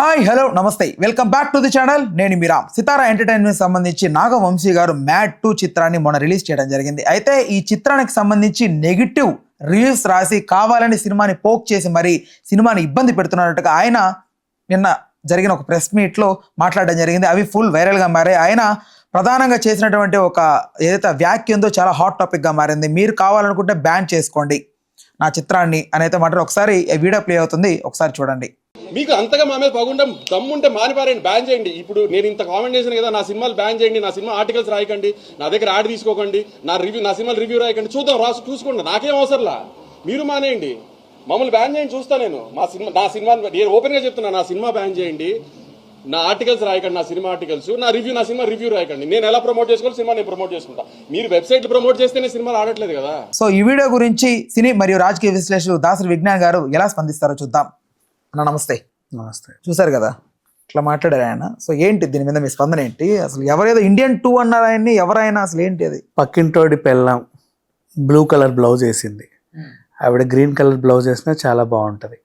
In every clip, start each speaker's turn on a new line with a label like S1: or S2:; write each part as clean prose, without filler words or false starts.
S1: Hi hello నమస్తే welcome back to the channel. నేను మీరామ్. సితారా entertainment సంబంధించి నాగవంశీ గారు మ్యాడ్ 2 చిత్రాన్ని మొన్న రిలీజ్ చేయడం జరిగింది. అయితే ఈ చిత్రానికి సంబంధించి నెగిటివ్ రివ్యూస్ రాసి కావాలని సినిమాని పోక్ చేసి మరి సినిమాని ఇబ్బంది పెడుతున్నట్టుగా ఆయన నిన్న జరిగిన ఒక ప్రెస్ మీట్లో మాట్లాడడం జరిగింది. అవి ఫుల్ వైరల్గా మారాయి. ఆయన ప్రధానంగా చేసినటువంటి ఒక ఏదైతే వ్యాఖ్య ఉందో చాలా హాట్ టాపిక్గా మారింది. మీరు కావాలనుకుంటే బ్యాన్ చేసుకోండి నా చిత్రాన్ని అని అయితే మాట్లాడు. ఒకసారి వీడియో ప్లే అవుతుంది, ఒకసారి చూడండి.
S2: మీకు అంతగా మా మీద పగుండం దమ్ముంటే మానిపారండి, బ్యాన్ చేయండి. ఇప్పుడు నేను ఇంత కామెంట్ చేశాను కదా, నా సినిమాలు బ్యాన్ చేయండి, నా సినిమా ఆర్టికల్స్ రాయకండి, నా దగ్గర యాడ్ తీసుకోకండి, నా సినిమాలు రివ్యూ రాయకండి, చూసుకోండి, నాకేం అవసరంలా. మీరు మానేయండి, మమ్మల్ని బ్యాన్ చేయండి, చూస్తా నేను. నా సినిమా నేను ఓపెన్ గా చెప్తున్నా, నా సినిమా బ్యాన్ చేయండి, నా ఆర్టికల్స్ రాయకండి, నా సినిమా ఆర్టికల్స్, నా సినిమా రివ్యూ రాయకండి. నేను ఎలా ప్రమోట్ చేసుకోవాలి, సినిమా నేను ప్రమోట్ చేసుకుంటా. మీరు వెబ్సైట్ ప్రమోట్ చేస్తేనే సినిమాలు ఆడట్లేదు కదా.
S1: సో ఈ వీడియో గురించి సినీ మరియు రాజకీయ విశ్లేషకులు దాసరి విజ్ఞాన్ గారు ఎలా స్పందిస్తారో చూద్దాం. అన్న నమస్తే.
S3: నమస్తే.
S1: చూసారు కదా ఇట్లా మాట్లాడారు ఆయన. సో ఏంటి దీని మీద మీ స్పందన ఏంటి? అసలు ఎవరేదో ఇండియన్ 2 అన్నారు ఆయన్ని, ఎవరైనా అసలు ఏంటి అది?
S3: పక్కింటోడి పెళ్ళం బ్లూ కలర్ బ్లౌజ్ వేసింది, ఆవిడ గ్రీన్ కలర్ బ్లౌజ్ వేసినా చాలా బాగుంటుంది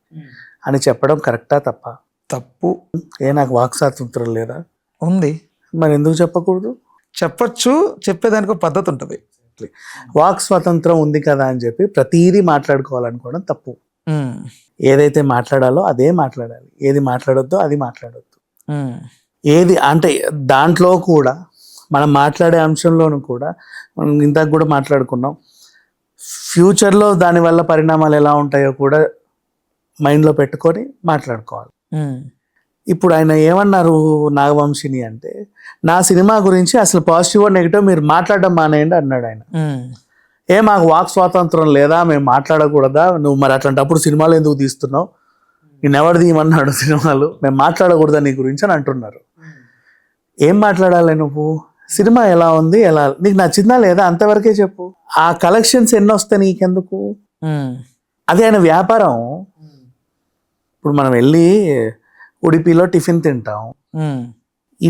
S3: అని చెప్పడం కరెక్టా తప్ప?
S1: తప్పు.
S3: నాకు వాక్ స్వాతంత్రం లేదా?
S1: ఉంది.
S3: మరి ఎందుకు చెప్పకూడదు?
S1: చెప్పచ్చు, చెప్పేదానికి ఒక పద్ధతి ఉంటుంది.
S3: వాక్ స్వాతంత్రం ఉంది కదా అని చెప్పి ప్రతిదీ మాట్లాడుకోవాలనుకోవడం తప్పు. ఏదైతే మాట్లాడాలో అదే మాట్లాడాలి, ఏది మాట్లాడొద్దో అది మాట్లాడొద్దు. ఏది అంటే దాంట్లో కూడా మనం మాట్లాడే అంశంలోనూ కూడా మనం ఇంతకు కూడా మాట్లాడుకున్నాం, ఫ్యూచర్లో దానివల్ల పరిణామాలు ఎలా ఉంటాయో కూడా మైండ్లో పెట్టుకొని మాట్లాడుకోవాలి. ఇప్పుడు ఆయన ఏమన్నారు నాగవంశిని అంటే, నా సినిమా గురించి అసలు పాజిటివ్ నెగిటివ్ మీరు మాట్లాడడం మానేయండి అన్నాడు ఆయన. మాకు వాక్ స్వాతంత్రం లేదా, మేము మాట్లాడకూడదా? నువ్వు మరి అట్లాంటప్పుడు సినిమాలు ఎందుకు తీస్తున్నావు? నేను ఎవరు తీయమన్నాడు సినిమాలు? మేము మాట్లాడకూడదా నీ గురించి అని అంటున్నారు. ఏం మాట్లాడాలి నువ్వు? సినిమా ఎలా ఉంది, ఎలా నీకు నచ్చిందా లేదా అంతవరకే చెప్పు. ఆ కలెక్షన్స్ ఎన్ని వస్తాయి నీకెందుకు? అది ఆయన వ్యాపారం. ఇప్పుడు మనం వెళ్ళి ఉడిపిలో టిఫిన్ తింటాం,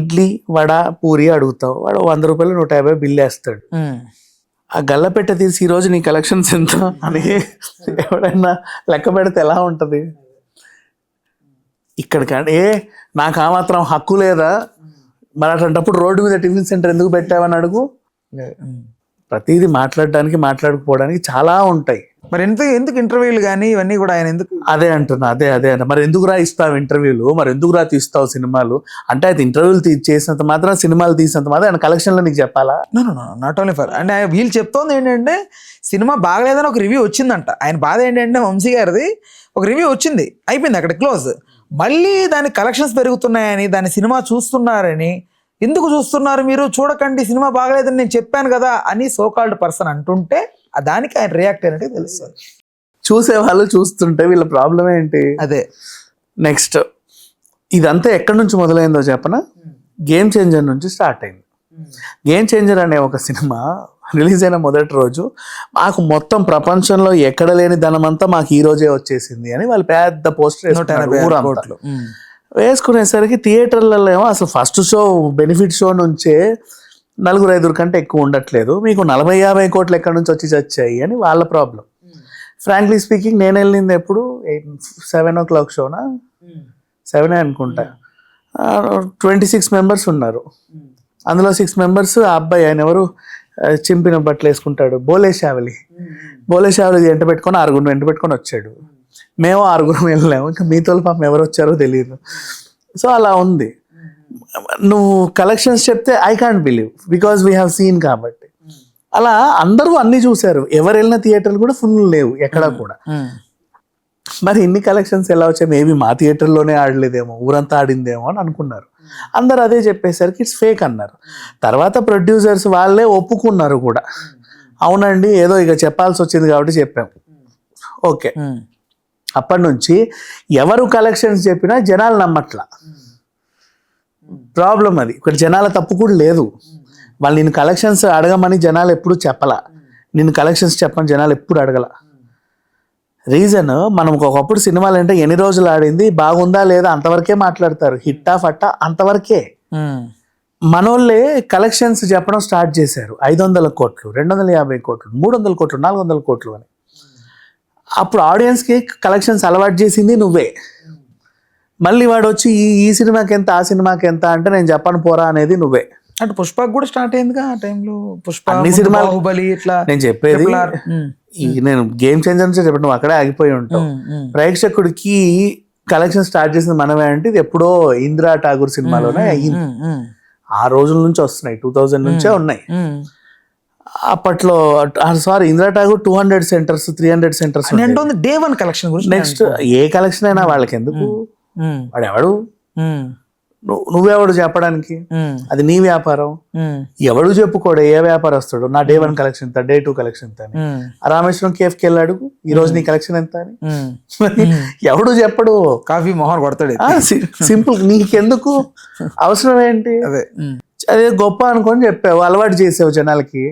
S3: ఇడ్లీ వడ పూరి అడుగుతావు, వాడు 100 రూపాయలు 150 బిల్ వేస్తాడు. ఆ గల్లపెట్ట తీసి ఈరోజు నీ కలెక్షన్స్ ఎంత అని ఎవడైనా లెక్క పెడితే ఎలా ఉంటుంది? ఇక్కడికంటే నాకు ఆ మాత్రం హక్కు లేదా? మరి అట్లాంటప్పుడు రోడ్డు మీద టిఫిన్ సెంటర్ ఎందుకు పెట్టావని అడుగు. ప్రతిదీ మాట్లాడడానికి మాట్లాడుకోవడానికి చాలా ఉంటాయి.
S1: మరి ఎందుకు ఇంటర్వ్యూలు కానీ ఇవన్నీ కూడా ఆయన ఎందుకు?
S3: అదే అంటున్నా, అదే అంట. మరి ఎందుకు ఇస్తావు ఇంటర్వ్యూలు, మరి ఎందుకు తీస్తావు సినిమాలు అంటే? అయితే ఇంటర్వ్యూలు చేసినంత మాత్రం, సినిమాలు తీసినంత మాత్రం ఆయన కలెక్షన్లో నీకు చెప్పాలా?
S1: నాట్ ఓన్లీ ఫర్ అంటే వీళ్ళు చెప్తోంది ఏంటంటే సినిమా బాగలేదని ఒక రివ్యూ వచ్చిందంట. ఆయన బాధ ఏంటంటే వంశీ గారిది ఒక రివ్యూ వచ్చింది, అయిపోయింది అక్కడ క్లోజ్. మళ్ళీ దాని కలెక్షన్స్ పెరుగుతున్నాయని, దాని సినిమా చూస్తున్నారని, ఎందుకు చూస్తున్నారు మీరు, చూడకండి సినిమా బాగలేదని నేను చెప్పాను కదా అని సోకాల్డ్ పర్సన్ అంటుంటే దానికి ఆయన రియాక్ట్ అయినట్టు తెలుస్తుంది.
S3: చూసేవాళ్ళు చూస్తుంటే వీళ్ళ ప్రాబ్లం ఏంటి?
S1: అదే.
S3: నెక్స్ట్ ఇదంతా ఎక్కడి నుంచి మొదలైందో చెప్పనా? గేమ్ చేంజర్ నుంచి స్టార్ట్ అయింది. గేమ్ చేంజర్ అనే ఒక సినిమా రిలీజ్ అయిన మొదటి రోజు మాకు మొత్తం ప్రపంచంలో ఎక్కడ లేని ధనమంతా మాకు ఈ రోజే వచ్చేసింది అని వాళ్ళు పెద్ద పోస్టర్ వేసుకునేసరికి థియేటర్లలో ఏమో అసలు ఫస్ట్ షో బెనిఫిట్ షో నుంచే 4-5 కంటే ఎక్కువ ఉండట్లేదు, మీకు 40-50 కోట్లు ఎక్కడి నుంచి వచ్చాయి అని వాళ్ళ ప్రాబ్లం. ఫ్రాంక్లీ స్పీకింగ్ నేను వెళ్ళింది ఎప్పుడు 7 o'clock షోనా, 7 అనుకుంటా. 26 మెంబర్స్ ఉన్నారు, అందులో 6 మెంబర్స్ ఆ అబ్బాయి, ఆయన ఎవరు చింపిన బట్టలు వేసుకుంటాడు, బోలే షావలి ఎంట పెట్టుకొని 6 వెంట పెట్టుకొని వచ్చాడు. మేము 6 వెళ్ళాము, ఇంకా మీతో పాపం ఎవరు వచ్చారో తెలియదు. సో అలా ఉంది. నువ్వు కలెక్షన్స్ చెప్తే I can't believe because we have seen కాబట్టి. అలా అందరూ అన్ని చూశారు, ఎవరు వెళ్ళిన థియేటర్లు కూడా ఫుల్ లేవు ఎక్కడ కూడా. మరి ఇన్ని కలెక్షన్స్ ఎలా వచ్చాయి? మేబీ మా థియేటర్లోనే ఆడలేదేమో, ఊరంతా ఆడిందేమో అని అనుకున్నారు. అందరు అదే చెప్పేసరికి ఇట్స్ ఫేక్ అన్నారు. తర్వాత ప్రొడ్యూసర్స్ వాళ్ళే ఒప్పుకున్నారు కూడా, అవునండి ఏదో ఇక చెప్పాల్సి వచ్చింది కాబట్టి చెప్పాం. ఓకే, అప్పటి నుంచి ఎవరు కలెక్షన్స్ చెప్పినా జనాలు నమ్మట్లా. ప్రాబ్లం అది. ఇక్కడ జనాల తప్పు కూడా లేదు. వాళ్ళు నిన్ను కలెక్షన్స్ అడగమని జనాలు ఎప్పుడు చెప్పలా, నిన్ను కలెక్షన్స్ చెప్పని జనాలు ఎప్పుడు అడగల. రీజన్, మనం ఒకప్పుడు సినిమాలు అంటే ఎన్ని రోజులు ఆడింది, బాగుందా లేదా అంతవరకే మాట్లాడతారు, హిట్టా ఫట్టా అంతవరకే. మనోళ్ళే కలెక్షన్స్ చెప్పడం స్టార్ట్ చేశారు. 500 కోట్లు, 250 కోట్లు, 300 కోట్లు, 400 కోట్లు అని. అప్పుడు ఆడియన్స్కి కలెక్షన్స్ అలవాటు చేసింది నువ్వే. మళ్ళీ వాడు వచ్చి ఈ సినిమాకి ఎంత ఆ సినిమాకి ఎంత అంటే నేను చెప్పను పోరా అనేది నువ్వే.
S1: అంటే పుష్పకు కూడా స్టార్ట్ అయిందిగా ఆ టైంలో, పుష్ప
S3: అన్ని
S1: ముందు
S3: సినిమాలు-
S1: బాహుబలి ఇట్లా
S3: నేను చెప్పేది
S1: Triple R.
S3: నేను గేమ్ చేంజర్ నుంచి చెప్పి నువ్వు అక్కడే ఆగిపోయి ఉంటావు. ప్రేక్షకుడికి కలెక్షన్ స్టార్ట్ చేసింది మనమే అంటే ఇది ఎప్పుడో ఇందిరా ఠాగూర్ సినిమాలోనే అయ్యింది. ఆ రోజుల నుంచి వస్తున్నాయి, 2000 నుంచే ఉన్నాయి. అప్పట్లో sorry Indira Tagore 200 centres 300 centres.
S1: Day 1 collection గురించి
S3: నెక్స్ట్ ఏ కలెక్షన్ అయినా వాళ్ళకి ఎందుకు, వాడు ఎవడు, నువ్వెవడు చెప్పడానికి, అది నీ వ్యాపారం. ఎవడు చెప్పుకోడు ఏ వ్యాపారస్తుడు నా డే 1 కలెక్షన్ ఎంత, డే 2 కలెక్షన్ ఎంత అని. రామేశ్వరం కేఫ్కి వెళ్ళాడు ఈ రోజు నీ కలెక్షన్ ఎంత అని ఎవడు చెప్పడు.
S1: కాఫీ మొహన్ కొడతాడు.
S3: సింపుల్, నీకెందుకు అవసరం ఏంటి, అదే గొప్ప అనుకొని చెప్పావు, అలవాటు చేసావు జనాలకి.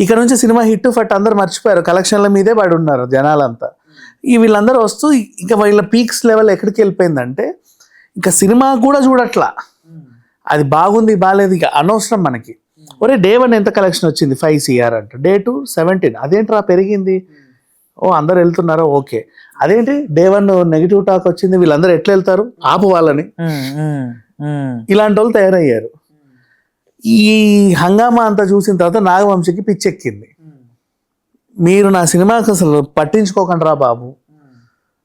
S3: ఇక్కడ నుంచి సినిమా హిట్ ఫట్ అందరు మర్చిపోయారు, కలెక్షన్ల మీదే పడి ఉన్నారు జనాలంతా. ఈ వీళ్ళందరూ వస్తూ ఇంకా వీళ్ళ పీక్స్ లెవెల్ ఎక్కడికి వెళ్ళిపోయిందంటే ఇంకా సినిమా కూడా చూడట్లా, అది బాగుంది బాగాలేదు ఇక అనవసరం మనకి. ఒరే డే 1 ఎంత కలెక్షన్ వచ్చింది 5 CR అంట, డే 2 17, అదేంట్రా పెరిగింది, ఓ అందరు వెళ్తున్నారో ఓకే. అదేంటి డే 1 నెగిటివ్ టాక్ వచ్చింది, వీళ్ళందరూ ఎట్లా వెళ్తారు ఆపు వాళ్ళని. ఇలాంటి వాళ్ళు తయారయ్యారు. ఈ హంగామా అంతా చూసిన తర్వాత నాగవంశీకి పిచ్చెక్కింది, మీరు నా సినిమాకి అసలు పట్టించుకోకండి రా బాబు,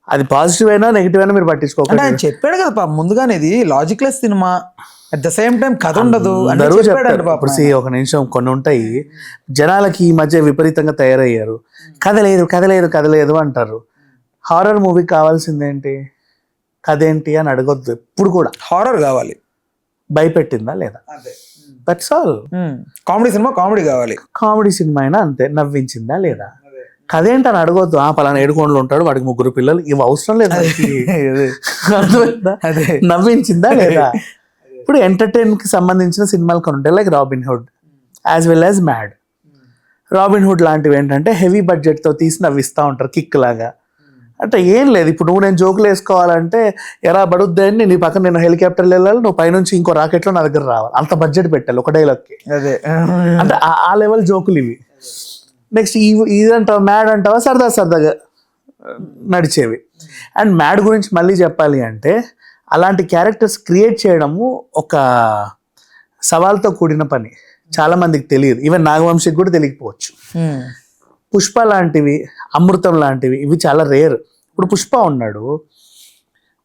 S3: అది పాజిటివ్ అయినా నెగిటివ్ అయినా మీరు పట్టించుకోకండి.
S1: ఆయన చెప్పాడు కదా పాప ముందుగానే, ఇది logicless cinema, at the same time కథ ఉండదు.
S3: అందరూ చెప్పారు. ఇప్పుడు ఒక నిమిషం కొన్ని ఉంటాయి, జనాలకి ఈ మధ్య విపరీతంగా తయారయ్యారు, కథలేదు కథలేదు కథలేదు అంటారు. హారర్ మూవీ కావాల్సిందేంటి, కథ ఏంటి అని అడగొద్దు ఎప్పుడు కూడా.
S1: హారర్ కావాలి,
S3: భయపెట్టిందా లేదా, that's all.
S1: Comedy cinema comedy కావాలి,
S3: కామెడీ సినిమా అయినా అంతే, నవ్వించిందా లేదా, కథ ఏంటని అడగొద్దు. ఆ పలానా 7 ఉంటాడు, వాడికి 3 పిల్లలు, ఇవి అవసరం లేదు. నవ్వించిందా లేదా. ఇప్పుడు ఎంటర్టైన్ కి సంబంధించిన సినిమాలు కొన్ని ఉంటాయి, like Robinhood as well as Mad. Robinhood లాంటివి ఏంటంటే హెవీ బడ్జెట్ తో తీసి నవ్విస్తూ ఉంటారు, కిక్ లాగా. అంటే ఏం లేదు, ఇప్పుడు నువ్వు నేను జోకులు వేసుకోవాలంటే ఎరా బడుద్దని నీ పక్కన నేను హెలికాప్టర్లో వెళ్ళాలి, నువ్వు పైనుంచి ఇంకో రాకెట్లో నా దగ్గర రావాలి, అంత బడ్జెట్ పెట్టాలి ఒక డైలాగ్కి.
S1: అదే
S3: అంటే ఆ లెవెల్ జోకులు ఇవి. నెక్స్ట్ ఇదంటావా మ్యాడ్ అంటావా, సరదాగా నడిచేవి. అండ్ మ్యాడ్ గురించి మళ్ళీ చెప్పాలి అంటే అలాంటి క్యారెక్టర్స్ క్రియేట్ చేయడము ఒక సవాల్తో కూడిన పని, చాలా మందికి తెలియదు, ఈవెన్ నాగవంశీకి కూడా తెలియకపోవచ్చు. పుష్ప లాంటివి, అమృతం లాంటివి ఇవి చాలా రేర్. ఇప్పుడు పుష్ప ఉన్నాడు,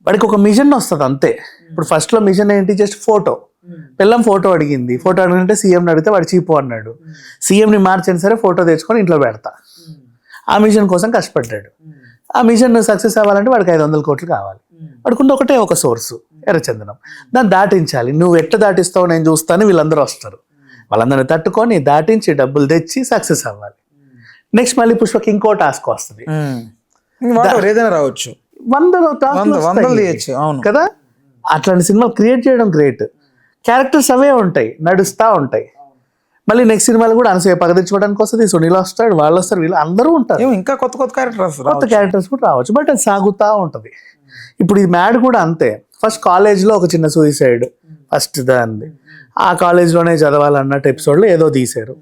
S3: వాడికి ఒక మిషన్ వస్తుంది అంతే. ఇప్పుడు ఫస్ట్ లో మిషన్ ఏంటి, జస్ట్ ఫోటో, పిల్లం ఫోటో అడిగింది, ఫోటో అడిగితే సీఎంని అడిగితే వాడు చీపు అన్నాడు, సీఎంని మార్చని సరే ఫోటో తెచ్చుకొని ఇంట్లో పెడతా. ఆ మిషన్ కోసం కష్టపడ్డాడు. ఆ మిషన్ సక్సెస్ అవ్వాలంటే వాడికి 500 కోట్లు కావాలి. వాడుకుంటే ఒకటే ఒక సోర్సు, ఎర్రచందనం. దాన్ని దాటించాలి, నువ్వు ఎట్లా దాటిస్తావు నేను చూస్తాను, వీళ్ళందరూ వస్తారు, వాళ్ళందరినీ తట్టుకొని దాటించి డబ్బులు తెచ్చి సక్సెస్ అవ్వాలి. నెక్స్ట్ మళ్ళీ పుష్పకి ఇంకో టాస్క్ వస్తుంది,
S1: ఏదైనా రావచ్చు,
S3: 100 టాస్క్
S1: అవును
S3: కదా. అట్లాంటి సినిమా క్రియేట్ చేయడం గ్రేట్. క్యారెక్టర్స్ అవే ఉంటాయి, నడుస్తూ ఉంటాయి. మళ్ళీ నెక్స్ట్ సినిమాలు కూడా అనసూయ పగదించుకోవడానికి వస్తుంది, సునీల్ వస్తాడు, వాళ్ళు వస్తారు, వీళ్ళు అందరూ ఉంటారు,
S1: ఇంకా కొత్త
S3: క్యారెక్టర్స్ కూడా రావచ్చు. బట్ అది సాగుతూ ఉంటుంది. ఇప్పుడు ఈ మ్యాడ్ కూడా అంతే. ఫస్ట్ కాలేజ్లో ఒక చిన్న సూసైడ్, ఫస్ట్ దాన్ని ఆ కాలేజ్లోనే చదవాలన్నట్టు ఎపిసోడ్లో ఏదో తీశారు.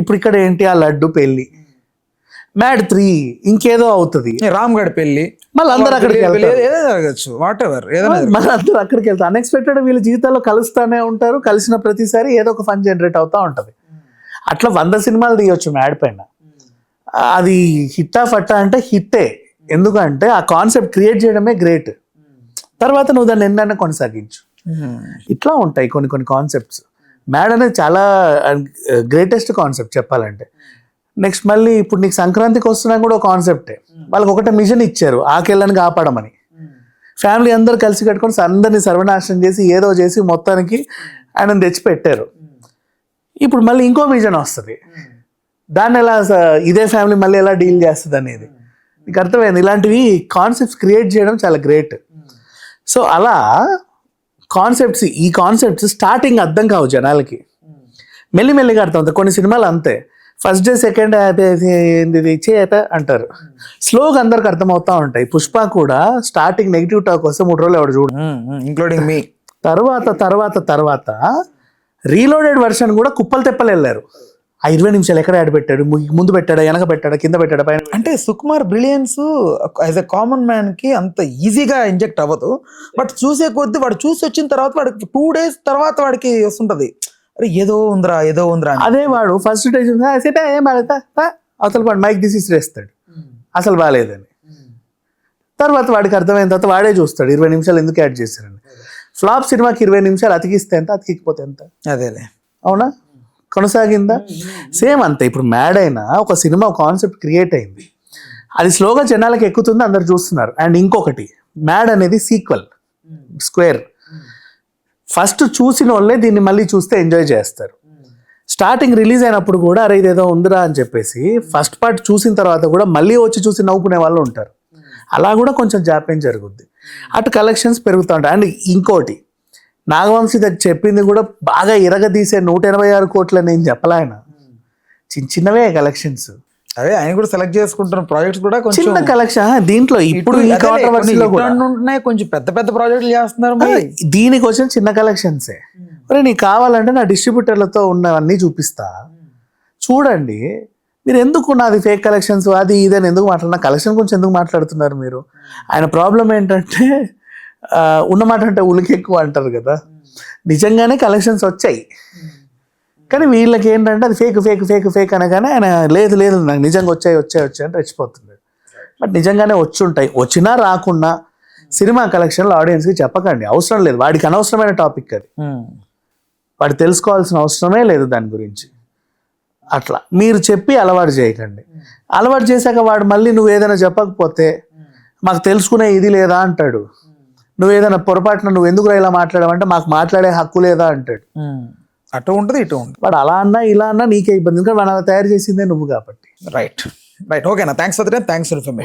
S3: ఇప్పుడు ఇక్కడ ఏంటి, ఆ లడ్డు పెళ్ళి, మ్యాడ్ 3 ఇంకేదో అవుతుంది,
S1: రామ్ గడ్ పెళ్లి,
S3: మళ్ళీ అందరూ అక్కడికి
S1: ఏదో జరగచ్చు, వాట్ ఎవర్
S3: మళ్ళీ అందరూ అక్కడికి వెళ్తారు. అన్ఎక్స్పెక్టెడ్ వీళ్ళ జీవితాల్లో కలుస్తానే ఉంటారు, కలిసిన ప్రతిసారి ఏదో ఒక ఫన్ జనరేట్ అవుతూ ఉంటుంది. అట్లా 100 సినిమాలు తీయొచ్చు మ్యాడ్ పైన. అది హిట్టా ఫట్టా అంటే హిట్టే, ఎందుకంటే ఆ కాన్సెప్ట్ క్రియేట్ చేయడమే గ్రేట్. తర్వాత నువ్వు దాన్ని ఎన్నైనా కొనసాగించు. ఇట్లా ఉంటాయి కొన్ని కాన్సెప్ట్స్. మ్యాడ్ అనేది చాలా గ్రేటెస్ట్ కాన్సెప్ట్ చెప్పాలంటే. నెక్స్ట్ మళ్ళీ ఇప్పుడు నీకు సంక్రాంతికి వస్తున్నా కూడా ఒక కాన్సెప్టే, వాళ్ళకి ఒకటే మిషన్ ఇచ్చారు, ఆకెళ్ళని కాపాడమని. ఫ్యామిలీ అందరు కలిసి కట్టుకొని అందరినీ సర్వనాశనం చేసి ఏదో చేసి మొత్తానికి ఆయన తెచ్చిపెట్టారు. ఇప్పుడు మళ్ళీ ఇంకో మిషన్ వస్తుంది, దాన్ని ఎలా ఇదే ఫ్యామిలీ మళ్ళీ ఎలా డీల్ చేస్తుంది అనేది నీకు అర్థమైంది. ఇలాంటివి కాన్సెప్ట్స్ క్రియేట్ చేయడం చాలా గ్రేట్. సో అలా ఈ కాన్సెప్ట్స్ స్టార్టింగ్ అర్థం కావు జనాలకి, మెల్లిమెల్లిగా అర్థం అవుతాయి. కొన్ని సినిమాలు అంతే, ఫస్ట్ డే సెకండ్ చేత అంటారు, స్లోగా అందరికి అర్థమవుతా ఉంటాయి. పుష్ప కూడా స్టార్టింగ్ నెగిటివ్ టాక్ వస్తే 3 రోజులు ఎవడు చూడు,
S1: ఇంక్లూడింగ్ మీ.
S3: తర్వాత రీలోడెడ్ వర్షన్ కూడా కుప్పలు తెప్పలు వెళ్ళారు. ఆ 20 నిమిషాలు ఎక్కడ యాడ్ పెట్టాడు, ముందు పెట్టాడా, వెనక పెట్టాడా, కింద పెట్టాడా, పైన
S1: అంటే Sukumar brilliance as a common man కి అంత ఈజీగా ఇంజెక్ట్ అవ్వదు. బట్ చూసే కొద్ది వాడు చూసి వచ్చిన తర్వాత వాడికి 2 days తర్వాత వాడికి వస్తుంటది, అరే ఏదో ఉందిరా అని.
S3: అదే వాడు ఫస్ట్ డే ఏం బాగా అవతల వాడు మైక్ తీసి వేస్తాడు అసలు బాగాలేదని. తర్వాత వాడికి అర్థమైన తర్వాత వాడే చూస్తాడు 20 నిమిషాలు ఎందుకు యాడ్ చేశారని. ఫ్లాప్ సినిమాకి 20 నిమిషాలు అతికిస్తే ఎంత, అతికికపోతే ఎంత?
S1: అదేలే.
S3: అవునా, కొనసాగిందా? సేమ్ అంతే. ఇప్పుడు మ్యాడ్ అయినా ఒక సినిమా కాన్సెప్ట్ క్రియేట్ అయింది, అది స్లోగా జనాలకు ఎక్కుతుంది, అందరు చూస్తున్నారు. అండ్ ఇంకొకటి, మ్యాడ్ అనేది సీక్వెల్ స్క్వేర్. ఫస్ట్ చూసిన వాళ్ళే దీన్ని మళ్ళీ చూస్తే ఎంజాయ్ చేస్తారు. స్టార్టింగ్ రిలీజ్ అయినప్పుడు కూడా అరే ఇదేదో ఉందిరా అని చెప్పేసి ఫస్ట్ పార్ట్ చూసిన తర్వాత కూడా మళ్ళీ వచ్చి చూసి నవ్వుకునే వాళ్ళు ఉంటారు. అలా కూడా కొంచెం జాప్యం జరుగుద్ది, అటు కలెక్షన్స్ పెరుగుతూ ఉంటాయి. అండ్ ఇంకోటి, నాగవంశీ దగ్గర చెప్పింది కూడా బాగా ఇరగదీసే 186 కోట్లు నేను చెప్పలే, ఆయన చిన్నవే కలెక్షన్స్.
S1: అదే ఆయన కూడా సెలెక్ట్ చేసుకుంటున్న ప్రాజెక్ట్స్ కూడా కొంచెం
S3: చిన్న కలెక్షన్. దీంట్లో ఇప్పుడు ఈ కాంట్రవర్సీలో కూడా
S1: ఉంటున్నాయి, కొంచెం పెద్ద పెద్ద ప్రాజెక్టులు చేస్తున్నారు.
S3: దీనికి వచ్చిన చిన్న కలెక్షన్సే. మరి నీకు కావాలంటే నా డిస్ట్రిబ్యూటర్లతో ఉన్నవన్నీ చూపిస్తా, చూడండి. మీరు ఎందుకు నాది ఫేక్ కలెక్షన్స్ అది ఇదని ఎందుకు మాట్లాడినా, కలెక్షన్ గురించి ఎందుకు మాట్లాడుతున్నారు మీరు? ఆయన ప్రాబ్లం ఏంటంటే ఉన్నమాట అంటే ఉలికి ఎక్కువ అంటారు కదా, నిజంగానే కలెక్షన్స్ వచ్చాయి, కానీ వీళ్ళకి ఏంటంటే అది ఫేక్ ఫేక్ ఫేక్ ఫేక్ అనగానే ఆయన లేదు లేదు నాకు నిజంగా వచ్చాయి అని రెచ్చిపోతున్నాడు. బట్ నిజంగానే వచ్చుంటాయి. వచ్చినా రాకున్నా సినిమా కలెక్షన్లు ఆడియన్స్కి చెప్పకండి, అవసరం లేదు. వాడికి అనవసరమైన టాపిక్ అది, వాడు తెలుసుకోవాల్సిన అవసరమే లేదు దాని గురించి. అట్లా మీరు చెప్పి అలవాటు చేయకండి. అలవాటు చేశాక వాడు మళ్ళీ నువ్వు ఏదైనా చెప్పకపోతే మాకు తెలుసుకునే ఇది లేదా అంటాడు. నువ్వు ఏదైనా పొరపాటున నువ్వు ఎందుకు ఇలా మాట్లాడమంటే మాకు మాట్లాడే హక్కు లేదా అంటాడు.
S1: అటు ఉంటుంది ఇటు ఉంటుంది.
S3: వాడు అలా అన్నా ఇలా అన్నా నీకే ఇబ్బంది, ఎందుకంటే వాడు అలా తయారు చేసిందే నువ్వు కాబట్టి.
S1: రైట్. ఓకేనా, thanks for the time, thanks for information.